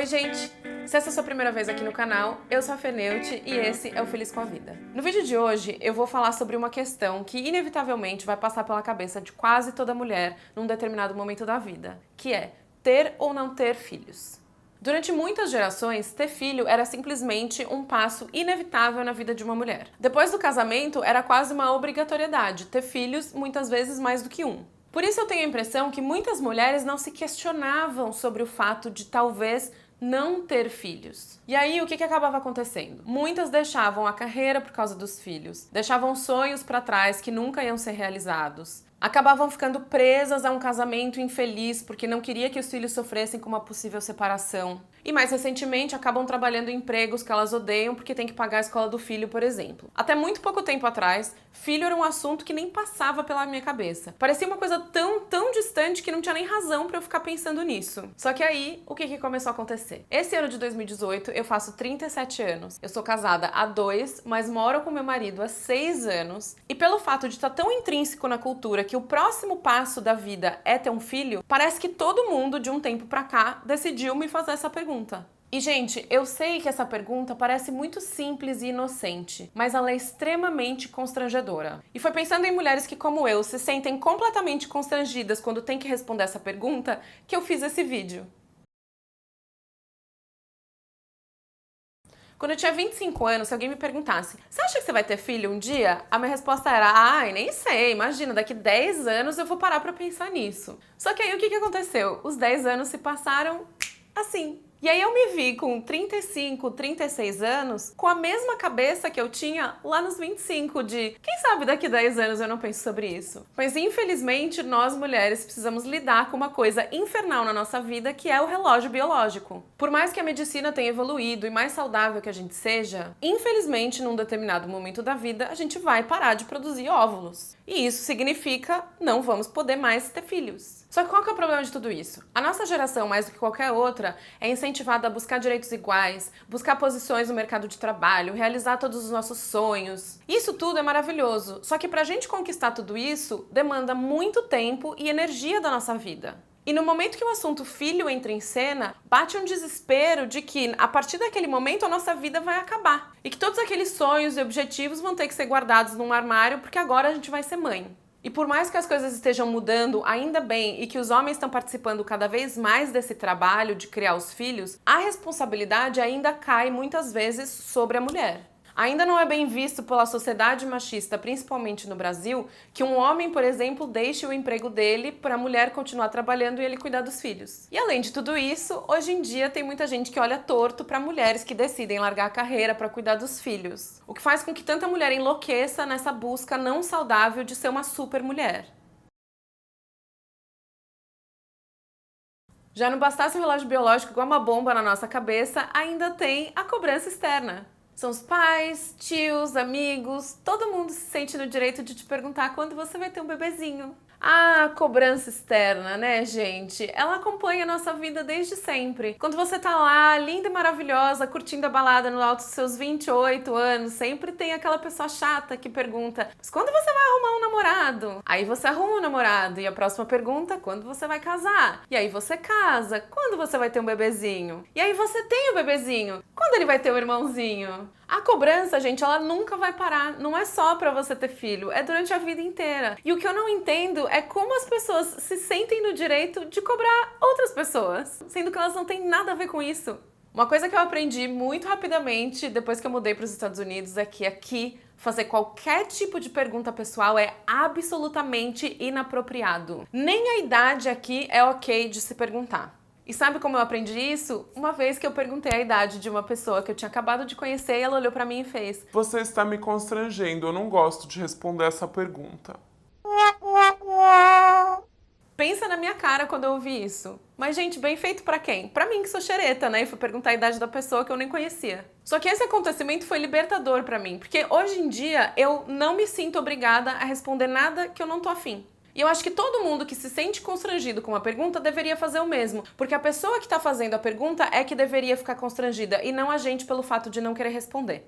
Oi gente! Se essa é a sua primeira vez aqui no canal, eu sou a Feneuti e esse é o Feliz com a Vida. No vídeo de hoje eu vou falar sobre uma questão que inevitavelmente vai passar pela cabeça de quase toda mulher num determinado momento da vida, que é ter ou não ter filhos. Durante muitas gerações, ter filho era simplesmente um passo inevitável na vida de uma mulher. Depois do casamento, era quase uma obrigatoriedade ter filhos, muitas vezes mais do que um. Por isso eu tenho a impressão que muitas mulheres não se questionavam sobre o fato de talvez não ter filhos. E aí, o que acabava acontecendo? Muitas deixavam a carreira por causa dos filhos, deixavam sonhos para trás que nunca iam ser realizados, acabavam ficando presas a um casamento infeliz porque não queria que os filhos sofressem com uma possível separação. E mais recentemente acabam trabalhando em empregos que elas odeiam porque tem que pagar a escola do filho, por exemplo. Até muito pouco tempo atrás, filho era um assunto que nem passava pela minha cabeça. Parecia uma coisa tão distante que não tinha nem razão pra eu ficar pensando nisso. Só que aí, o que começou a acontecer? Esse ano de 2018, eu faço 37 anos. Eu sou casada há 2, mas moro com meu marido há 6 anos. E pelo fato de estar tão intrínseco na cultura que o próximo passo da vida é ter um filho, parece que todo mundo, de um tempo pra cá, decidiu me fazer essa pergunta. E, gente, eu sei que essa pergunta parece muito simples e inocente, mas ela é extremamente constrangedora. E foi pensando em mulheres que, como eu, se sentem completamente constrangidas quando tem que responder essa pergunta que eu fiz esse vídeo. Quando eu tinha 25 anos, se alguém me perguntasse, você acha que você vai ter filho um dia? A minha resposta era, ai, nem sei, imagina, daqui 10 anos eu vou parar pra pensar nisso. Só que aí o que aconteceu? Os 10 anos se passaram assim. E aí eu me vi com 35, 36 anos, com a mesma cabeça que eu tinha lá nos 25, de quem sabe daqui 10 anos eu não penso sobre isso. Mas infelizmente nós mulheres precisamos lidar com uma coisa infernal na nossa vida, que é o relógio biológico. Por mais que a medicina tenha evoluído e mais saudável que a gente seja, infelizmente num determinado momento da vida a gente vai parar de produzir óvulos. E isso significa não vamos poder mais ter filhos. Só que qual que é o problema de tudo isso? A nossa geração, mais do que qualquer outra, é incentivada a buscar direitos iguais, buscar posições no mercado de trabalho, realizar todos os nossos sonhos. Isso tudo é maravilhoso, só que pra gente conquistar tudo isso, demanda muito tempo e energia da nossa vida. E no momento que o assunto filho entra em cena, bate um desespero de que, a partir daquele momento, a nossa vida vai acabar. E que todos aqueles sonhos e objetivos vão ter que ser guardados num armário, porque agora a gente vai ser mãe. E por mais que as coisas estejam mudando, ainda bem, e que os homens estão participando cada vez mais desse trabalho de criar os filhos, a responsabilidade ainda cai muitas vezes sobre a mulher. Ainda não é bem visto pela sociedade machista, principalmente no Brasil, que um homem, por exemplo, deixe o emprego dele para a mulher continuar trabalhando e ele cuidar dos filhos. E além de tudo isso, hoje em dia tem muita gente que olha torto para mulheres que decidem largar a carreira para cuidar dos filhos. O que faz com que tanta mulher enlouqueça nessa busca não saudável de ser uma super mulher. Já não bastasse o relógio biológico igual uma bomba na nossa cabeça, ainda tem a cobrança externa. São os pais, tios, amigos, todo mundo se sente no direito de te perguntar quando você vai ter um bebezinho. A cobrança externa, né, gente? Ela acompanha a nossa vida desde sempre. Quando você tá lá, linda e maravilhosa, curtindo a balada no alto dos seus 28 anos, sempre tem aquela pessoa chata que pergunta, mas quando você vai arrumar um namorado? Aí você arruma um namorado e a próxima pergunta, quando você vai casar? E aí você casa, quando você vai ter um bebezinho? E aí você tem o bebezinho, quando ele vai ter um irmãozinho? A cobrança, gente, ela nunca vai parar. Não é só pra você ter filho, é durante a vida inteira. E o que eu não entendo é como as pessoas se sentem no direito de cobrar outras pessoas, sendo que elas não têm nada a ver com isso. Uma coisa que eu aprendi muito rapidamente depois que eu mudei para os Estados Unidos é que aqui fazer qualquer tipo de pergunta pessoal é absolutamente inapropriado. Nem a idade aqui é ok de se perguntar. E sabe como eu aprendi isso? Uma vez que eu perguntei a idade de uma pessoa que eu tinha acabado de conhecer e ela olhou pra mim e fez: Você está me constrangendo, eu não gosto de responder essa pergunta. Pensa na minha cara quando eu ouvi isso. Mas, gente, bem feito pra quem? Pra mim que sou xereta, né? E fui perguntar a idade da pessoa que eu nem conhecia. Só que esse acontecimento foi libertador pra mim, porque hoje em dia eu não me sinto obrigada a responder nada que eu não tô afim. E eu acho que todo mundo que se sente constrangido com uma pergunta deveria fazer o mesmo, porque a pessoa que está fazendo a pergunta é que deveria ficar constrangida e não a gente pelo fato de não querer responder.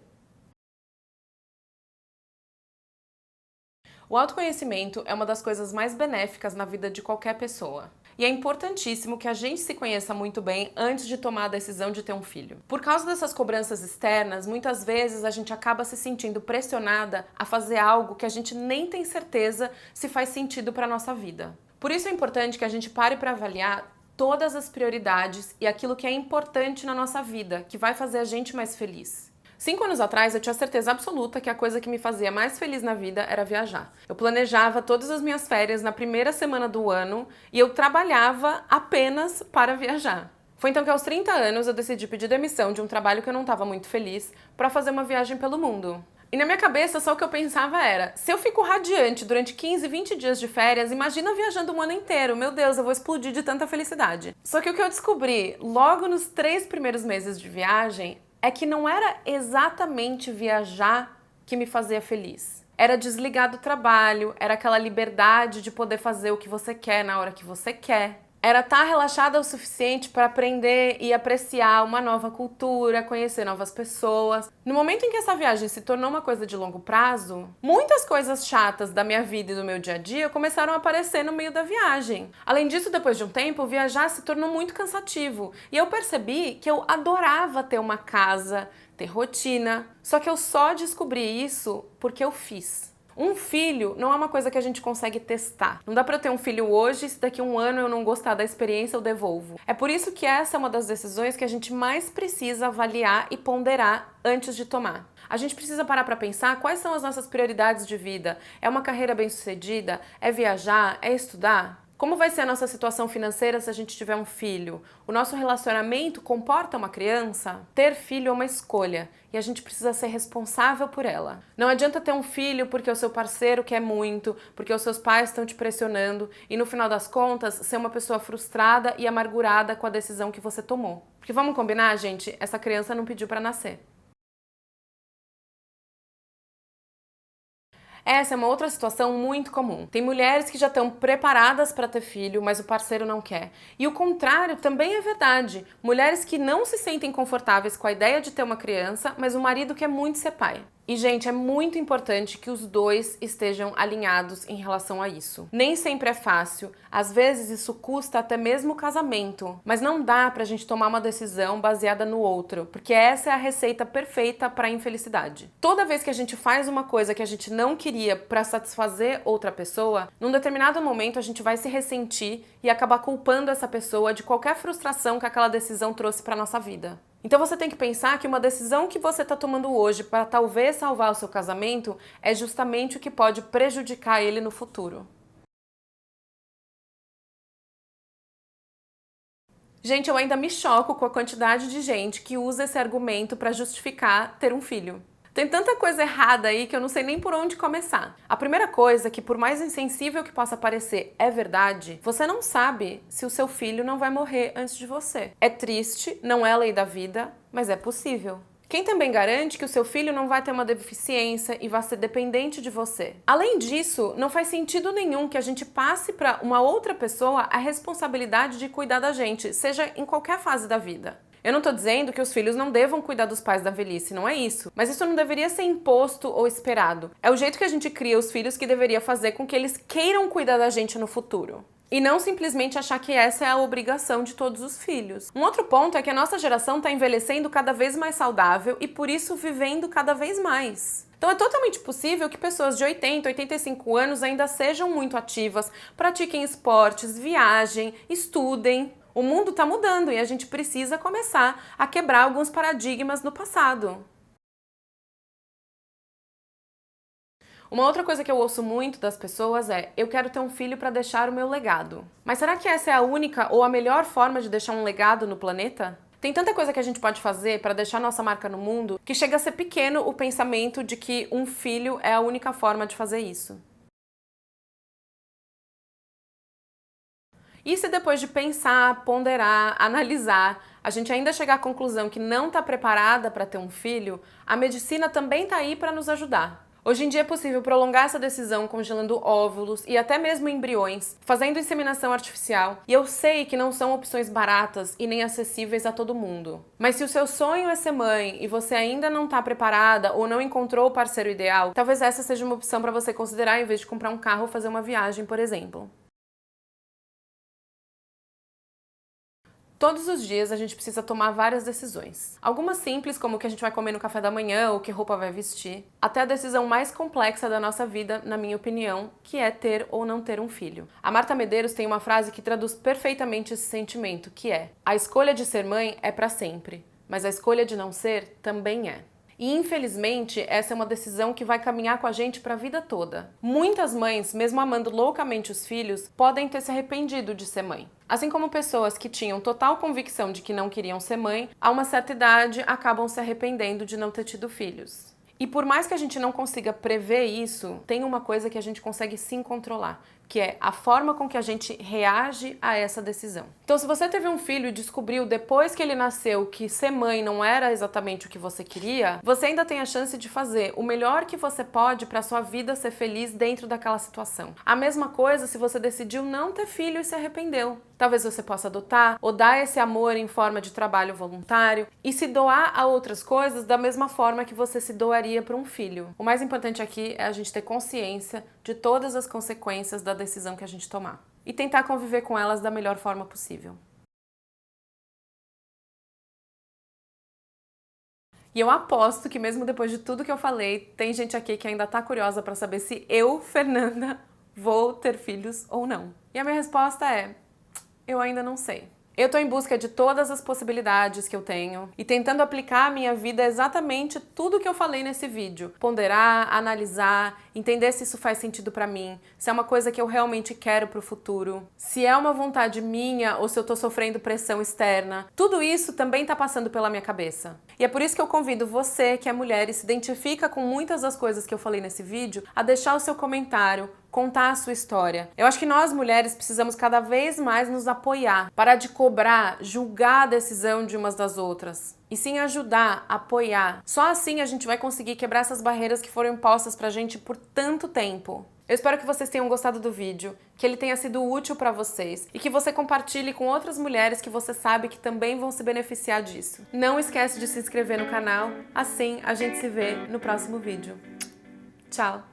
O autoconhecimento é uma das coisas mais benéficas na vida de qualquer pessoa. E é importantíssimo que a gente se conheça muito bem antes de tomar a decisão de ter um filho. Por causa dessas cobranças externas, muitas vezes a gente acaba se sentindo pressionada a fazer algo que a gente nem tem certeza se faz sentido para a nossa vida. Por isso é importante que a gente pare para avaliar todas as prioridades e aquilo que é importante na nossa vida, que vai fazer a gente mais feliz. 5 anos atrás, eu tinha certeza absoluta que a coisa que me fazia mais feliz na vida era viajar. Eu planejava todas as minhas férias na primeira semana do ano e eu trabalhava apenas para viajar. Foi então que aos 30 anos eu decidi pedir demissão de um trabalho que eu não estava muito feliz para fazer uma viagem pelo mundo. E na minha cabeça só o que eu pensava era, se eu fico radiante durante 15, 20 dias de férias, imagina viajando um ano inteiro, meu Deus, eu vou explodir de tanta felicidade. Só que o que eu descobri logo nos 3 primeiros meses de viagem é que não era exatamente viajar que me fazia feliz. Era desligar do trabalho, era aquela liberdade de poder fazer o que você quer na hora que você quer. Era estar relaxada o suficiente para aprender e apreciar uma nova cultura, conhecer novas pessoas. No momento em que essa viagem se tornou uma coisa de longo prazo, muitas coisas chatas da minha vida e do meu dia a dia começaram a aparecer no meio da viagem. Além disso, depois de um tempo, viajar se tornou muito cansativo. E eu percebi que eu adorava ter uma casa, ter rotina. Só que eu só descobri isso porque eu fiz. Um filho não é uma coisa que a gente consegue testar. Não dá pra eu ter um filho hoje e se daqui a um ano eu não gostar da experiência eu devolvo. É por isso que essa é uma das decisões que a gente mais precisa avaliar e ponderar antes de tomar. A gente precisa parar pra pensar quais são as nossas prioridades de vida. É uma carreira bem-sucedida? É viajar? É estudar? Como vai ser a nossa situação financeira se a gente tiver um filho? O nosso relacionamento comporta uma criança? Ter filho é uma escolha e a gente precisa ser responsável por ela. Não adianta ter um filho porque o seu parceiro quer muito, porque os seus pais estão te pressionando e no final das contas ser uma pessoa frustrada e amargurada com a decisão que você tomou. Porque vamos combinar, gente? Essa criança não pediu pra nascer. Essa é uma outra situação muito comum. Tem mulheres que já estão preparadas para ter filho, mas o parceiro não quer. E o contrário também é verdade. Mulheres que não se sentem confortáveis com a ideia de ter uma criança, mas o marido quer muito ser pai. E, gente, é muito importante que os dois estejam alinhados em relação a isso. Nem sempre é fácil, às vezes isso custa até mesmo o casamento, mas não dá pra gente tomar uma decisão baseada no outro, porque essa é a receita perfeita para a infelicidade. Toda vez que a gente faz uma coisa que a gente não queria pra satisfazer outra pessoa, num determinado momento a gente vai se ressentir e acabar culpando essa pessoa de qualquer frustração que aquela decisão trouxe pra nossa vida. Então você tem que pensar que uma decisão que você está tomando hoje para talvez salvar o seu casamento é justamente o que pode prejudicar ele no futuro. Gente, eu ainda me choco com a quantidade de gente que usa esse argumento para justificar ter um filho. Tem tanta coisa errada aí que eu não sei nem por onde começar. A primeira coisa, que por mais insensível que possa parecer, é verdade, você não sabe se o seu filho não vai morrer antes de você. É triste, não é a lei da vida, mas é possível. Quem também garante que o seu filho não vai ter uma deficiência e vai ser dependente de você? Além disso, não faz sentido nenhum que a gente passe para uma outra pessoa a responsabilidade de cuidar da gente, seja em qualquer fase da vida. Eu não tô dizendo que os filhos não devam cuidar dos pais da velhice, não é isso. Mas isso não deveria ser imposto ou esperado. É o jeito que a gente cria os filhos que deveria fazer com que eles queiram cuidar da gente no futuro. E não simplesmente achar que essa é a obrigação de todos os filhos. Um outro ponto é que a nossa geração está envelhecendo cada vez mais saudável e por isso vivendo cada vez mais. Então é totalmente possível que pessoas de 80, 85 anos ainda sejam muito ativas, pratiquem esportes, viajem, estudem. O mundo está mudando e a gente precisa começar a quebrar alguns paradigmas do passado. Uma outra coisa que eu ouço muito das pessoas é: eu quero ter um filho para deixar o meu legado. Mas será que essa é a única ou a melhor forma de deixar um legado no planeta? Tem tanta coisa que a gente pode fazer para deixar nossa marca no mundo que chega a ser pequeno o pensamento de que um filho é a única forma de fazer isso. E se depois de pensar, ponderar, analisar, a gente ainda chegar à conclusão que não está preparada para ter um filho, a medicina também está aí para nos ajudar. Hoje em dia é possível prolongar essa decisão congelando óvulos e até mesmo embriões, fazendo inseminação artificial. E eu sei que não são opções baratas e nem acessíveis a todo mundo. Mas se o seu sonho é ser mãe e você ainda não está preparada ou não encontrou o parceiro ideal, talvez essa seja uma opção para você considerar em vez de comprar um carro ou fazer uma viagem, por exemplo. Todos os dias a gente precisa tomar várias decisões. Algumas simples, como o que a gente vai comer no café da manhã ou que roupa vai vestir, até a decisão mais complexa da nossa vida, na minha opinião, que é ter ou não ter um filho. A Marta Medeiros tem uma frase que traduz perfeitamente esse sentimento, que é: a escolha de ser mãe é para sempre, mas a escolha de não ser também é. E infelizmente, essa é uma decisão que vai caminhar com a gente para a vida toda. Muitas mães, mesmo amando loucamente os filhos, podem ter se arrependido de ser mãe. Assim como pessoas que tinham total convicção de que não queriam ser mãe, a uma certa idade acabam se arrependendo de não ter tido filhos. E por mais que a gente não consiga prever isso, tem uma coisa que a gente consegue sim controlar, que é a forma com que a gente reage a essa decisão. Então, se você teve um filho e descobriu depois que ele nasceu que ser mãe não era exatamente o que você queria, você ainda tem a chance de fazer o melhor que você pode para sua vida ser feliz dentro daquela situação. A mesma coisa se você decidiu não ter filho e se arrependeu. Talvez você possa adotar ou dar esse amor em forma de trabalho voluntário e se doar a outras coisas da mesma forma que você se doaria para um filho. O mais importante aqui é a gente ter consciência de todas as consequências da decisão que a gente tomar e tentar conviver com elas da melhor forma possível. E eu aposto que mesmo depois de tudo que eu falei, tem gente aqui que ainda tá curiosa para saber se eu, Fernanda, vou ter filhos ou não. E a minha resposta é: eu ainda não sei. Eu tô em busca de todas as possibilidades que eu tenho e tentando aplicar à minha vida exatamente tudo que eu falei nesse vídeo. Ponderar, analisar, entender se isso faz sentido pra mim, se é uma coisa que eu realmente quero pro futuro, se é uma vontade minha ou se eu tô sofrendo pressão externa. Tudo isso também tá passando pela minha cabeça. E é por isso que eu convido você, que é mulher e se identifica com muitas das coisas que eu falei nesse vídeo, a deixar o seu comentário, contar a sua história. Eu acho que nós mulheres precisamos cada vez mais nos apoiar, parar de cobrar, julgar a decisão de umas das outras. E sim ajudar, apoiar. Só assim a gente vai conseguir quebrar essas barreiras que foram impostas pra gente por tanto tempo. Eu espero que vocês tenham gostado do vídeo, que ele tenha sido útil pra vocês e que você compartilhe com outras mulheres que você sabe que também vão se beneficiar disso. Não esquece de se inscrever no canal, assim a gente se vê no próximo vídeo. Tchau!